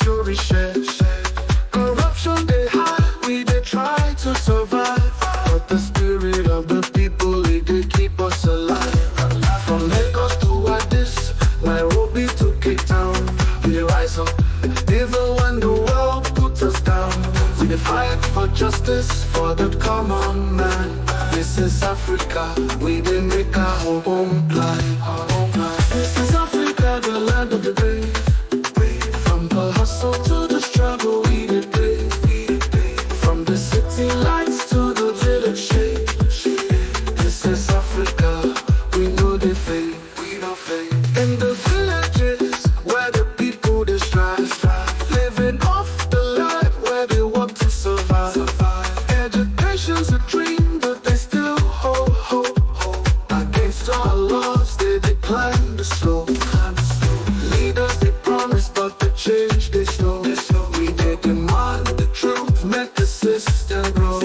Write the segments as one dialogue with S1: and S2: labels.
S1: story share. Corruption they hide, we they try to survive, but the spirit of the people it they keep us alive. From Lagos to Addis, Nairobi to Cape Town, we rise up even when the world puts us down. We dey fight for justice for the common man. This is Africa, we dey make our home blind. This is Africa, the land of the brave. From the hustle to the struggle, we dey brave. From the city lights to the village shade. This is Africa, we know they fade. In the villages where the people they strive, living off the life where they work to survive. Education's a dream, but they still hold. Against all laws, they decline the slow. Leaders they promise, but the change they slow. We they demand the truth, make the system grow.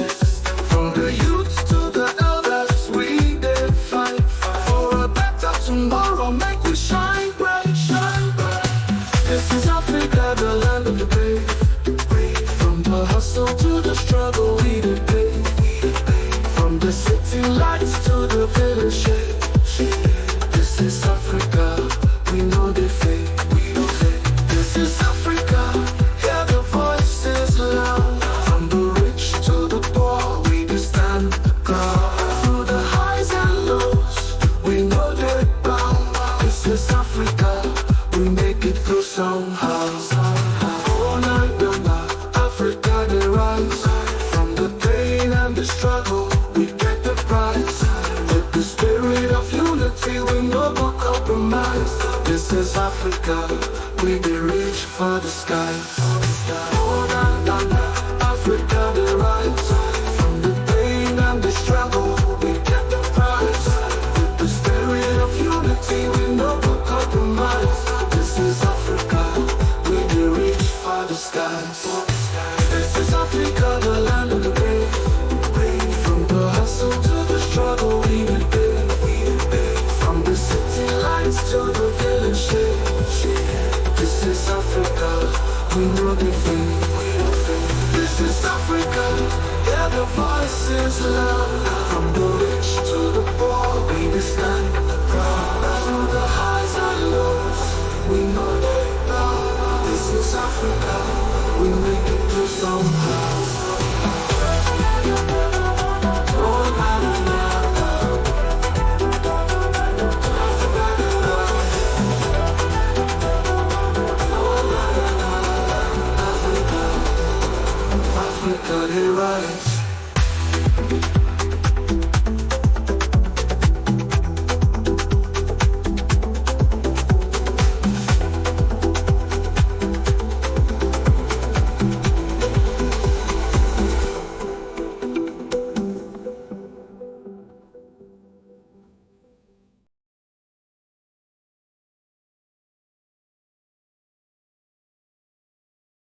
S1: From the youth to the elders, we they fight for a better tomorrow. Make we shine bright. This is Africa, the land of the brave. From the hustle to the struggle, we dey pay. From the city lights to the village shade. This is Africa, we know they fade. This is Africa, hear the voices loud. From the rich to the poor, we dey stand proud. Through the highs and lows, we know they bound. This is Africa, we make it through somehow. Oh na na na, Africa they rise. From the pain and the struggle, we get the prize. With the spirit of unity, we no go compromise. This is Africa, we dey reach for the skies. Oh na na na, Africa they rise. From the pain and the struggle, we get the prize. With the spirit of unity, we no go compromise. This is Africa, we dey reach for the skies. This is Africa, the land of the brave. From the hustle to the struggle, we dey pay. From the city lights to the village shade. This is Africa, we know they fade. This is Africa, hear the voices loud. From the rich to the poor, we dey stand proud. Through the highs and lows, we know they bow. This is Africa, we make it through somehow. Oh na na na, Africa they rise. Oh na na na, Africa they rise.